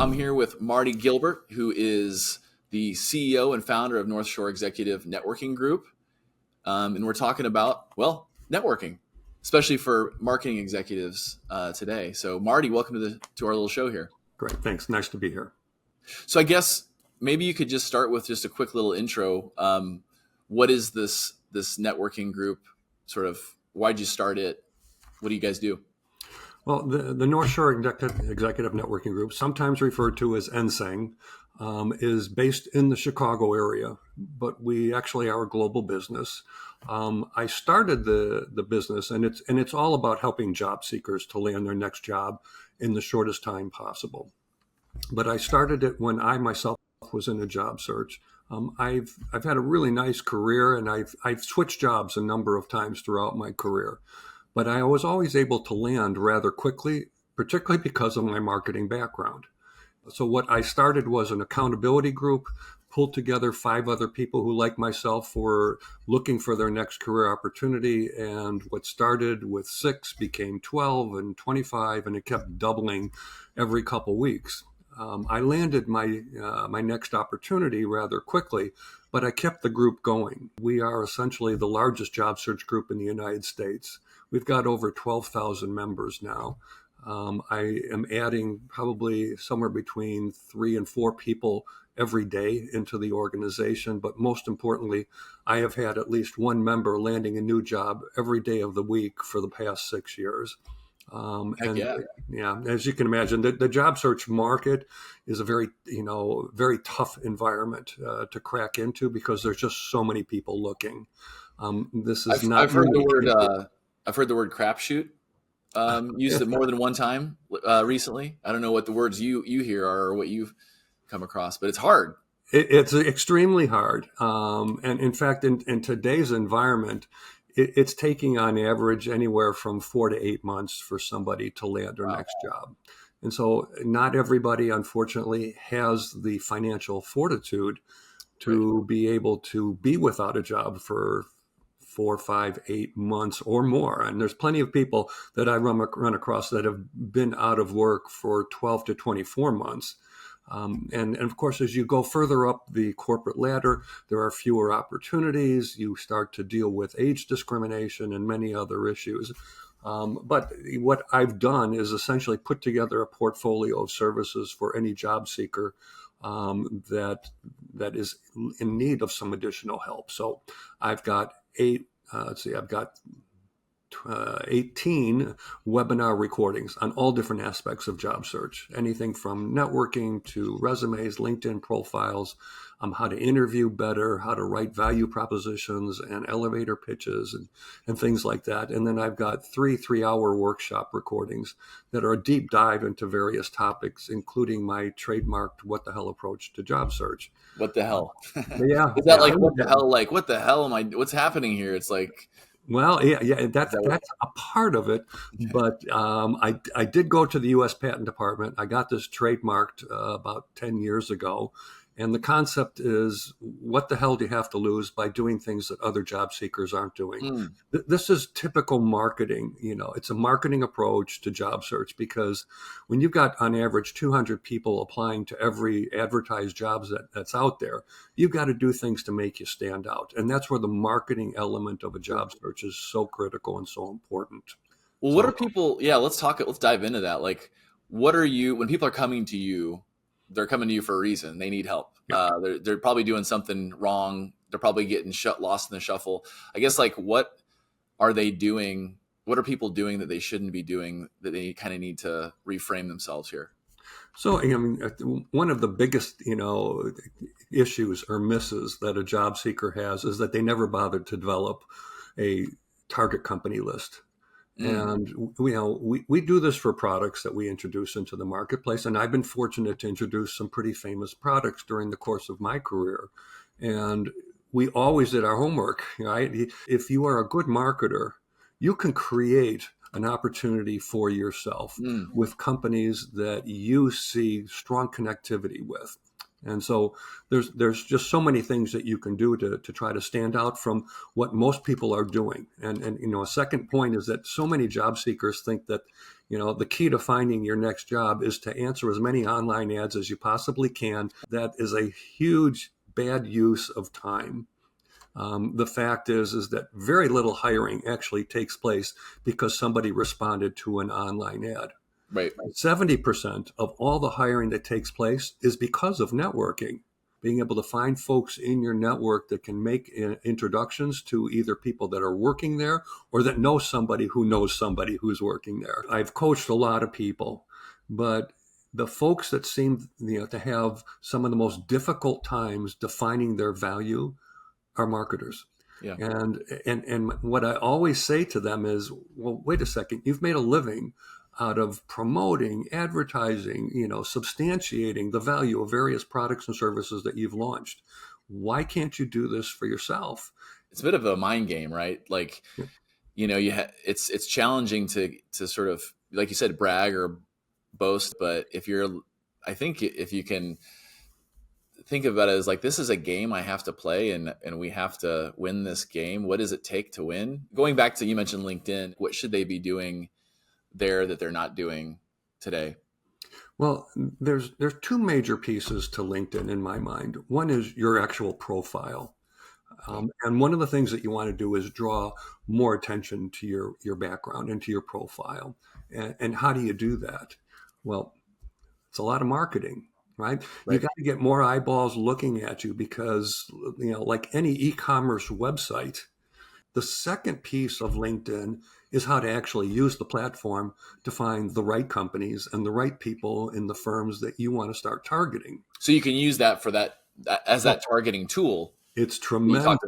I'm here with Marty Gilbert, who is the CEO and founder of North Shore Executive Networking Group. And we're talking about, well, networking, especially for marketing executives today. So Marty, welcome to our little show here. Great. Thanks. Nice to be here. So I guess maybe you could just start with just a quick little intro. What is this networking group? Sort of, why'd you start it? What do you guys do? Well, the North Shore Executive Networking Group, sometimes referred to as NSENG, is based in the Chicago area, but we actually are a global business. I started the business, and it's all about helping job seekers to land their next job in the shortest time possible. But I started it when I myself was in a job search. I've had a really nice career, and I've switched jobs a number of times throughout my career. But I was always able to land rather quickly, particularly because of my marketing background. So what I started was an accountability group, pulled together 5 other people who, like myself, were looking for their next career opportunity. And what started with 6 became 12 and 25, and it kept doubling every couple weeks. I landed my next opportunity rather quickly, but I kept the group going. We are essentially the largest job search group in the United States. We've got over 12,000 members now. I am adding probably somewhere between 3 and 4 people every day into the organization. But most importantly, I have had at least one member landing a new job every day of the week for the past 6 years. As you can imagine, the job search market is a very tough environment to crack into because there's just so many people looking. I've heard the word crapshoot used it more than one time recently. I don't know what the words you hear are or what you've come across, but it's hard. It's extremely hard. And in fact, in today's environment, it's taking on average anywhere from 4 to 8 months for somebody to land their next job. And so not everybody, unfortunately, has the financial fortitude to be able to be without a job for 4, 5, 8 months or more. And there's plenty of people that I run across that have been out of work for 12 to 24 months. And of course, as you go further up the corporate ladder, there are fewer opportunities. You start to deal with age discrimination and many other issues. But what I've done is essentially put together a portfolio of services for any job seeker that is in need of some additional help. So I've got 18 webinar recordings on all different aspects of job search, anything from networking to resumes, LinkedIn profiles, how to interview better, how to write value propositions and elevator pitches and things like that. And then I've got 3 3-hour workshop recordings that are a deep dive into various topics, including my trademarked "What the hell" approach to job search. What the hell? Yeah. Is that what the hell? Like, what the hell what's happening here? It's like, well, yeah, that's a part of it. But I did go to the U.S. Patent Department. I got this trademarked about 10 years ago. And the concept is, what the hell do you have to lose by doing things that other job seekers aren't doing? This is typical marketing. It's a marketing approach to job search, because when you've got on average 200 people applying to every advertised jobs that's out there, you've got to do things to make you stand out. And that's where the marketing element of a job search is so critical and so important. Well, what are people? Yeah, let's dive into that. Like, what are you, when people are coming to you? They're coming to you for a reason. They need help. Yeah. They're probably doing something wrong. They're probably getting lost in the shuffle. I guess, like, what are they doing? What are people doing that they shouldn't be doing, that they kind of need to reframe themselves here? So, I mean, one of the biggest, issues or misses that a job seeker has is that they never bothered to develop a target company list. And we do this for products that we introduce into the marketplace. And I've been fortunate to introduce some pretty famous products during the course of my career. And we always did our homework, right? If you are a good marketer, you can create an opportunity for yourself with companies that you see strong connectivity with. And so there's just so many things that you can do to try to stand out from what most people are doing. And a second point is that so many job seekers think that, the key to finding your next job is to answer as many online ads as you possibly can. That is a huge bad use of time. The fact is that very little hiring actually takes place because somebody responded to an online ad. Right. 70% of all the hiring that takes place is because of networking. Being able to find folks in your network that can make introductions to either people that are working there or that know somebody who's working there. I've coached a lot of people, but the folks that seem to have some of the most difficult times defining their value are marketers. Yeah. And what I always say to them is, well, wait a second, you've made a living out of promoting, advertising, substantiating the value of various products and services that you've launched. Why can't you do this for yourself? It's a bit of a mind game, right? Like, it's challenging to sort of, like you said, brag or boast. But I think if you can think about it as like, this is a game I have to play, and we have to win this game. What does it take to win? Going back to, you mentioned LinkedIn, what should they be doing there that they're not doing today? Well, there's two major pieces to LinkedIn in my mind. One is your actual profile. And one of the things that you want to do is draw more attention to your background and to your profile. And how do you do that? Well, it's a lot of marketing, right? You got to get more eyeballs looking at you because, like any e-commerce website, the second piece of LinkedIn is how to actually use the platform to find the right companies and the right people in the firms that you want to start targeting. So you can use that for that as that targeting tool. It's tremendous.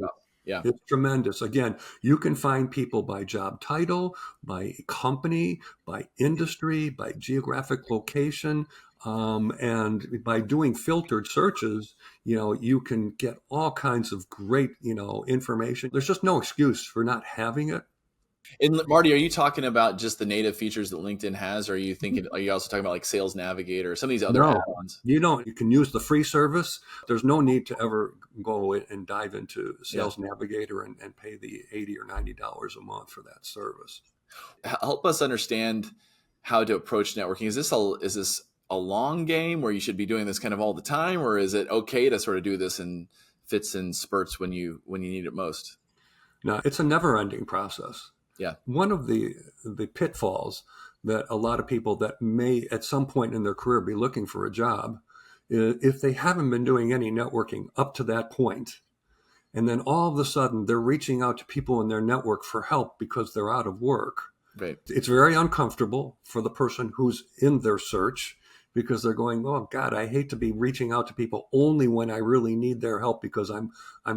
Yeah. It's tremendous. Again, you can find people by job title, by company, by industry, by geographic location. And by doing filtered searches, you can get all kinds of great, information. There's just no excuse for not having it. And Marty, are you talking about just the native features that LinkedIn has? Or are you also talking about like Sales Navigator or some of these other add-ons? You can use the free service. There's no need to ever go and dive into Sales Navigator and pay the $80 or $90 a month for that service. Help us understand how to approach networking. Is this a long game where you should be doing this kind of all the time, or is it okay to sort of do this in fits and spurts when you need it most? No, it's a never-ending process. Yeah. One of the pitfalls that a lot of people that may at some point in their career be looking for a job, if they haven't been doing any networking up to that point, and then all of a sudden they're reaching out to people in their network for help because they're out of work. Right. It's very uncomfortable for the person who's in their search because they're going, oh God, I hate to be reaching out to people only when I really need their help because I'm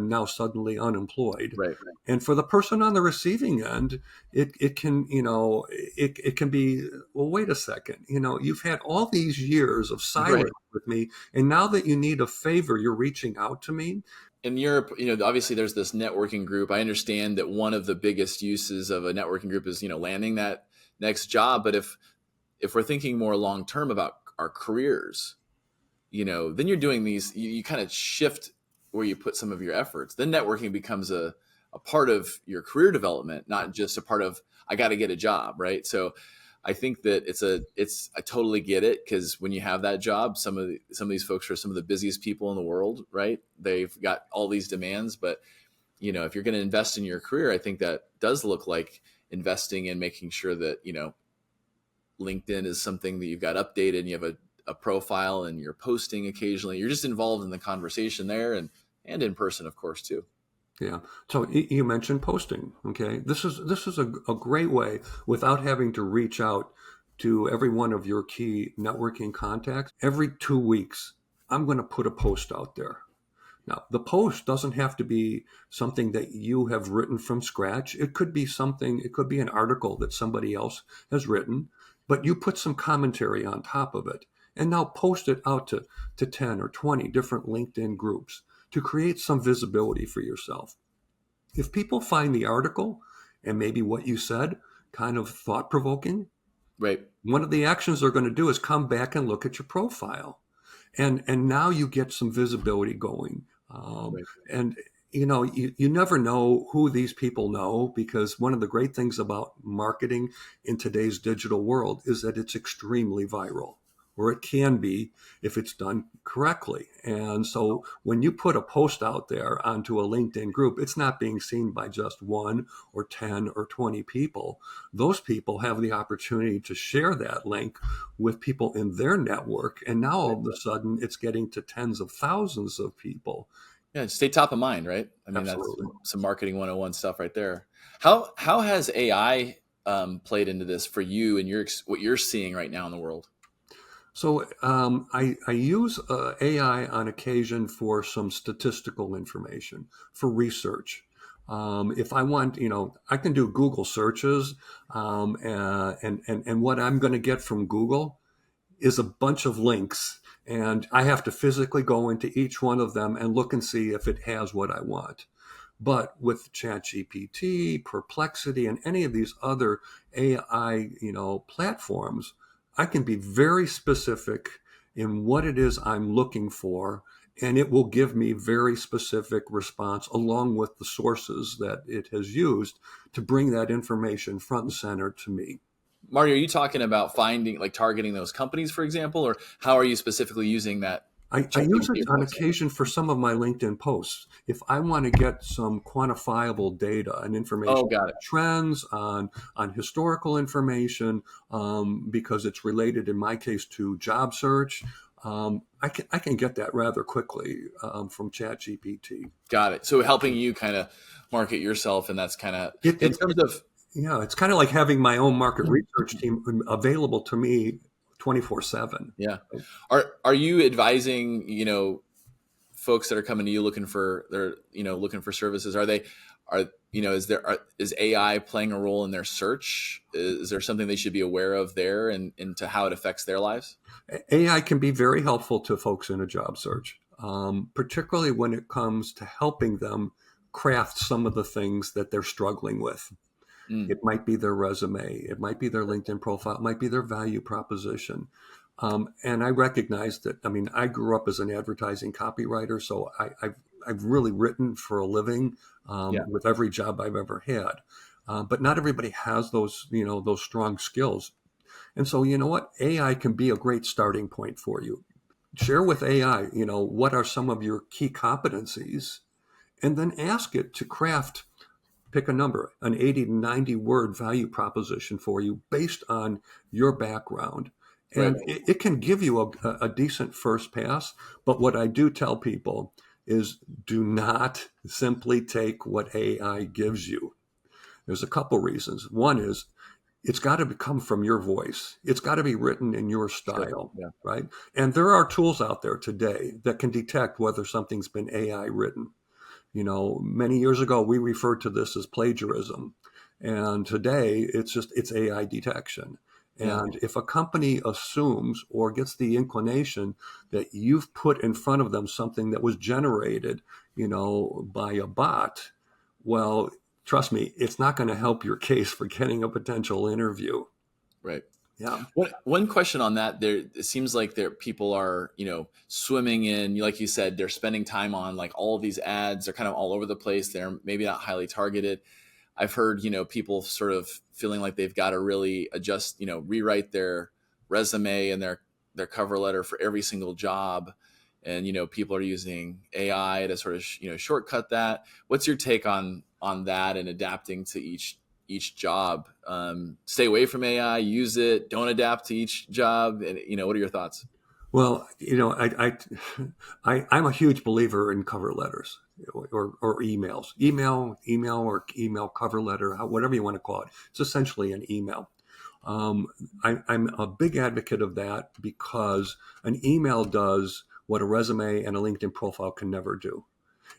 now suddenly unemployed. Right. And for the person on the receiving end, it can, it can be, well, wait a second, you've had all these years of silence with me, and now that you need a favor, you're reaching out to me. In Europe, obviously there's this networking group. I understand that one of the biggest uses of a networking group is, landing that next job. But if we're thinking more long-term about our careers, then you're doing these, you kind of shift where you put some of your efforts. Then networking becomes a part of your career development, not just a part of, I got to get a job. Right. So I think that I totally get it. Cause when you have that job, some of these folks are some of the busiest people in the world, right? They've got all these demands, but if you're going to invest in your career, I think that does look like investing in making sure that, LinkedIn is something that you've got updated and you have a profile and you're posting occasionally. You're just involved in the conversation there and in person, of course, too. Yeah. So you mentioned posting. Okay. This is a great way without having to reach out to every one of your key networking contacts. Every 2 weeks, I'm going to put a post out there. Now, the post doesn't have to be something that you have written from scratch. It could be an article that somebody else has written, but you put some commentary on top of it and now post it out to 10 or 20 different LinkedIn groups to create some visibility for yourself. If people find the article and maybe what you said kind of thought-provoking, right, one of the actions they're going to do is come back and look at your profile. and now you get some visibility going. Right. And you never know who these people know, because one of the great things about marketing in today's digital world is that it's extremely viral, or it can be if it's done correctly. And so when you put a post out there onto a LinkedIn group, it's not being seen by just 1 or 10 or 20 people. Those people have the opportunity to share that link with people in their network. And now all of a sudden it's getting to tens of thousands of people. Yeah, stay top of mind, right? I mean, that's Absolutely. some marketing 101 stuff right there. How has AI played into this for you and what you're seeing right now in the world? So I use AI on occasion for some statistical information, for research. If I want, I can do Google searches, and what I'm going to get from Google is a bunch of links, and I have to physically go into each one of them and look and see if it has what I want. But with ChatGPT, Perplexity, and any of these other AI, platforms, I can be very specific in what it is I'm looking for, and it will give me very specific response along with the sources that it has used to bring that information front and center to me. Marty, are you talking about finding, like targeting those companies, for example, or how are you specifically using that I use it ChatGPT, on for example? occasion for some of my LinkedIn posts. If I want to get some quantifiable data and Oh, information got on it. trends, on historical information, because it's related in my case to job search, I can get that rather quickly from ChatGPT. Got it. So helping you kind of market yourself, and that's kind of It, in it, terms of yeah, it's kind of like having my own market research team available to me 24/7. yeah. Are you advising, folks that are coming to you looking for looking for services? Is AI playing a role in their search? Is there something they should be aware of there, and into how it affects their lives? AI can be very helpful to folks in a job search, particularly when it comes to helping them craft some of the things that they're struggling with. Mm, It might be their resume, it might be their LinkedIn profile, it might be their value proposition. And I recognize that, I mean, I grew up as an advertising copywriter, so I've really written for a living yeah. with every job I've ever had. But not everybody has those strong skills. And so, you know what? AI can be a great starting point for you. Share with AI, what are some of your key competencies, and then ask it to craft, pick a number, an 80 to 90 word value proposition for you based on your background. Right. And it can give you a decent first pass. But what I do tell people is, do not simply take what AI gives you. There's a couple reasons. One is, it's got to come from your voice. It's got to be written in your Sure. style, Yeah. right? And there are tools out there today that can detect whether something's been AI written. Many years ago, we referred to this as plagiarism. And today it's AI detection. Yeah. And if a company assumes or gets the inclination that you've put in front of them something that was generated, by a bot, well, trust me, it's not going to help your case for getting a potential interview. Right. Yeah. One question on that, there it seems like people are, swimming in, like you said, they're spending time on like all of these ads. They're kind of all over the place. They're maybe not highly targeted. I've heard, people sort of feeling like they've got to really adjust, rewrite their resume and their cover letter for every single job. And, people are using AI to sort of, shortcut that. What's your take on that and adapting to each job? Stay away from AI, use it, don't adapt to each job. And, what are your thoughts? Well, I'm a huge believer in cover letters or emails, or email cover letter, whatever you want to call it. It's essentially an email. I'm a big advocate of that because an email does what a resume and a LinkedIn profile can never do.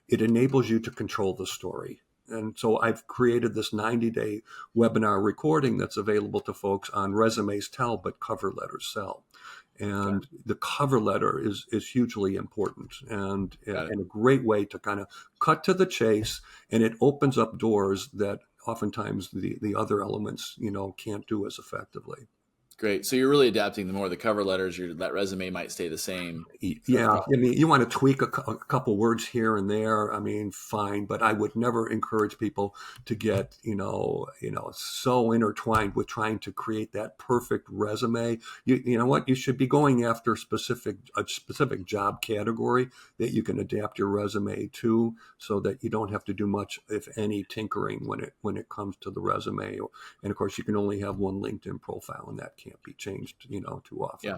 It enables you to control the story. And so I've created this 90-day webinar recording that's available to folks on resumes tell, but cover letters sell. Got And the cover letter is hugely important, and Got it. a great way to kind of cut to the chase, and it opens up doors that oftentimes the other elements can't do as effectively. Great. So you're really adapting the more the cover letters, that resume might stay the same. Yeah, I mean, you want to tweak a couple words here and there. I mean, fine, but I would never encourage people to get, so intertwined with trying to create that perfect resume. You know what? You should be going after a specific job category that you can adapt your resume to, so that you don't have to do much, if any, tinkering when it comes to the resume. And of course, you can only have one LinkedIn profile, and that can't be changed, too often. Yeah.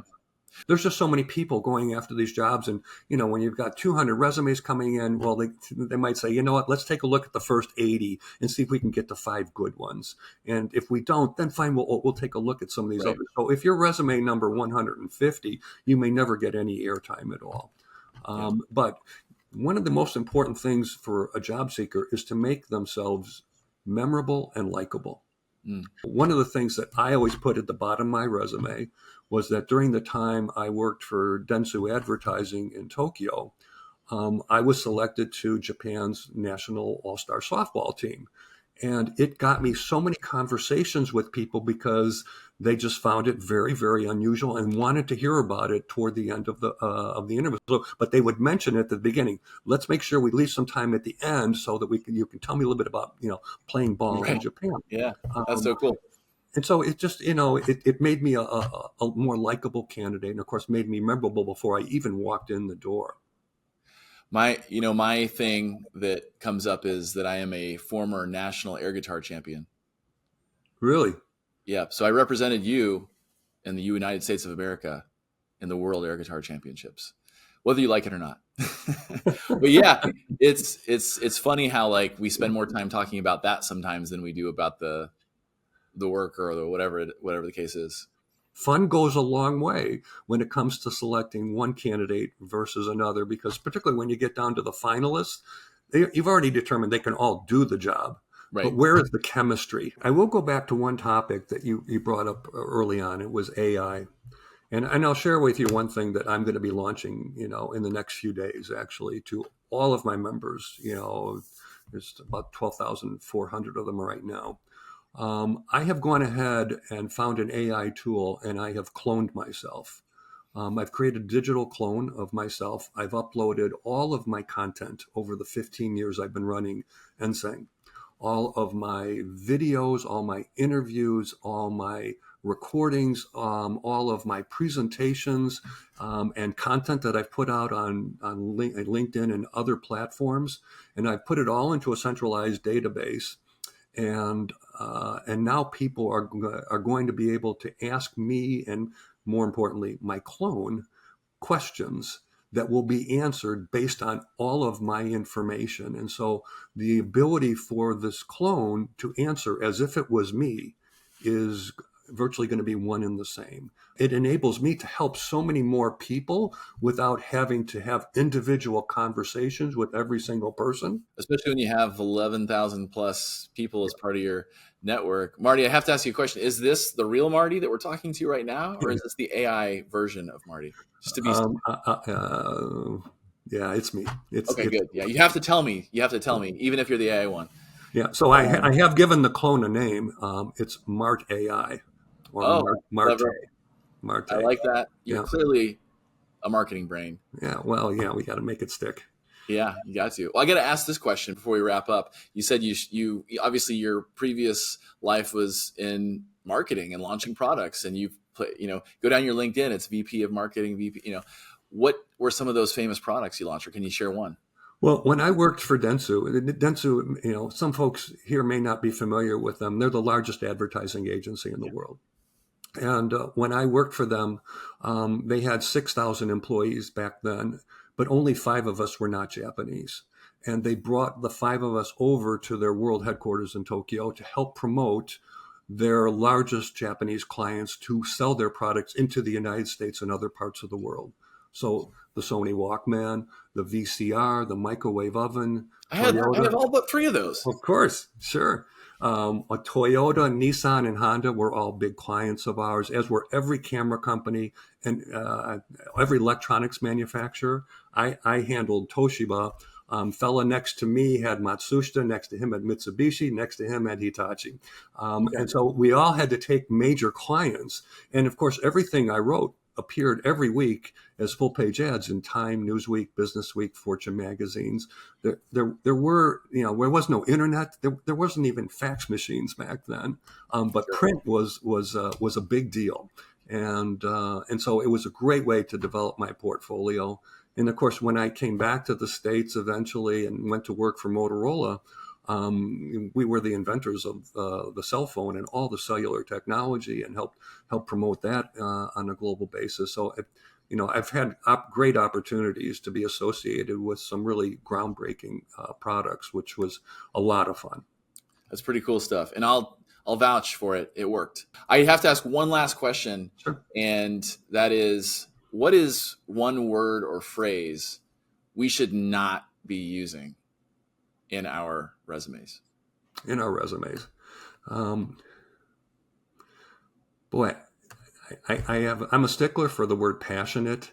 There's just so many people going after these jobs. And, when you've got 200 resumes coming in, well, they might say, you know what, let's take a look at the first 80 and see if we can get to 5 good ones. And if we don't, then fine, we'll take a look at some of these others. So if your resume number 150, you may never get any airtime at all. But one of the most important things for a job seeker is to make themselves memorable and likable. One of the things that I always put at the bottom of my resume was that during the time I worked for Dentsu Advertising in Tokyo, I was selected to Japan's national all-star softball team. And it got me so many conversations with people because they just found it very, very unusual and wanted to hear about it toward the end of the interview. So, but they would mention it at the beginning. Let's make sure we leave some time at the end so that you can tell me a little bit about playing ball in Japan. Yeah, that's so cool. And so it just it made me a more likable candidate, and of course made me memorable before I even walked in the door. My thing that comes up is that I am a former national air guitar champion. Really? Yeah. So I represented you in the United States of America in the World Air Guitar Championships, whether you like it or not. But yeah, it's funny how we spend more time talking about that sometimes than we do about the work or whatever the case is. Fun goes a long way when it comes to selecting one candidate versus another, because particularly when you get down to the finalists, you've already determined they can all do the job. Right. But where is the chemistry? I will go back to one topic that you brought up early on. It was AI. And I'll share with you one thing that I'm going to be launching, in the next few days, actually, to all of my members. There's about 12,400 of them right now. I have gone ahead and found an AI tool, and I have cloned myself. I've created a digital clone of myself. I've uploaded all of my content over the 15 years I've been running Ensang. All of my videos, all my interviews, all my recordings, all of my presentations, and content that I've put out on LinkedIn and other platforms. And I've put it all into a centralized database. And now people are going to be able to ask me, and more importantly, my clone, questions that will be answered based on all of my information. And so the ability for this clone to answer as if it was me is virtually going to be one and the same. It enables me to help so many more people without having to have individual conversations with every single person. Especially when you have 11,000 plus people as part of your network. Marty, I have to ask you a question. Is this the real Marty that we're talking to right now, or is this the AI version of Marty? Just to be yeah, it's me. Okay, good. Yeah, you have to tell me. Even if you're the AI one. Yeah, so I have given the clone a name. It's Mart AI. Or Marte. I like that. You're clearly a marketing brain. Yeah, well, we got to make it stick. Yeah, you got to. Well, I got to ask this question before we wrap up. You said you obviously your previous life was in marketing and launching products, and you've go down your LinkedIn. It's VP of Marketing. VP. What were some of those famous products you launched, or can you share one? Well, when I worked for Dentsu, some folks here may not be familiar with them. They're the largest advertising agency in the world. And when I worked for them, they had 6,000 employees back then, but only 5 of us were not Japanese. And they brought the 5 of us over to their world headquarters in Tokyo to help promote their largest Japanese clients to sell their products into the United States and other parts of the world. So the Sony Walkman, the VCR, the microwave oven. I have all but 3 of those. Of course, sure. Toyota, Nissan, and Honda were all big clients of ours, as were every camera company and every electronics manufacturer. I handled Toshiba, Fella next to me had Matsushita, next to him had Mitsubishi, next to him had Hitachi. And so we all had to take major clients. And of course, everything I wrote appeared every week as full page ads in Time, Newsweek, Business Week, Fortune magazines. There was no internet. There wasn't even fax machines back then. But print was a big deal. And so it was a great way to develop my portfolio. And of course, when I came back to the States eventually and went to work for Motorola, we were the inventors of the cell phone and all the cellular technology, and helped promote that on a global basis. So, I've had great opportunities to be associated with some really groundbreaking products, which was a lot of fun. That's pretty cool stuff, and I'll vouch for it. It worked. I have to ask one last question, Sure. And that is, what is one word or phrase we should not be using in our resumes? In our resumes. Boy, I'm a stickler for the word passionate.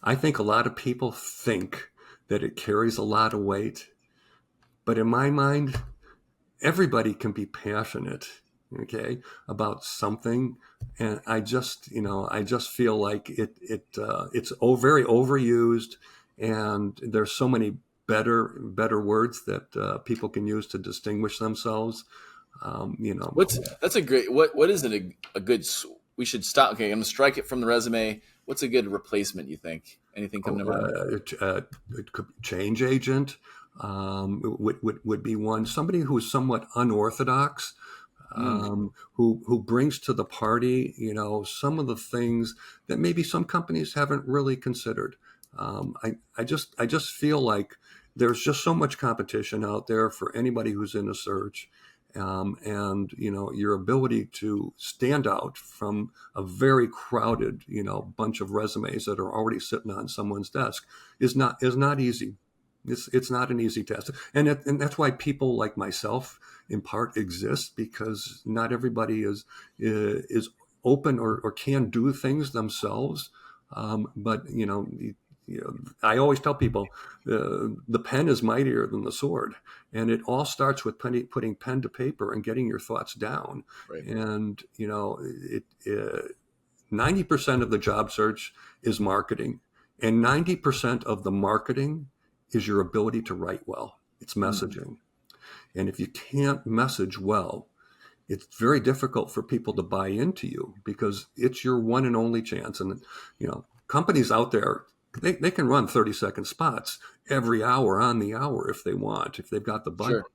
I think a lot of people think that it carries a lot of weight, but in my mind, everybody can be passionate, okay, about something. And I just feel like it's very overused, and there's so many better words that people can use to distinguish themselves. That's a great, what is it a good, we should stop. Okay, I'm gonna strike it from the resume. What's a good replacement, you think? Anything come to mind? It could change agent. Would be one. Somebody who's somewhat unorthodox, who brings to the party, some of the things that maybe some companies haven't really considered. I just feel like there's just so much competition out there for anybody who's in a search. And your ability to stand out from a very crowded, bunch of resumes that are already sitting on someone's desk is not easy. It's not an easy task, and that's why people like myself, in part, exist, because not everybody is open or can do things themselves. But I always tell people the pen is mightier than the sword, and it all starts with putting pen to paper and getting your thoughts down. Right. And 90% of the job search is marketing, and 90% of the marketing is your ability to write well. It's messaging. And if you can't message well, it's very difficult for people to buy into you, because it's your one and only chance. And companies out there, they can run 30-second spots every hour on the hour if they want, if they've got the budget. Sure.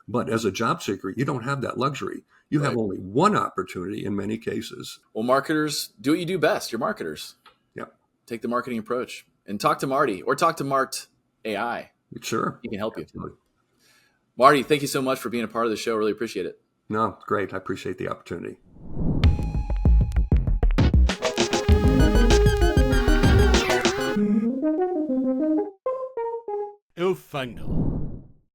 But as a job seeker, you don't have that luxury. You have only one opportunity in many cases. Well, marketers, do what you do best. You're marketers. Yeah. Take the marketing approach and talk to Marty, or talk to Marked AI. Sure. He can help Absolutely. you. Marty, thank you so much for being a part of the show. Really appreciate it. No, great. I appreciate the opportunity. El Final.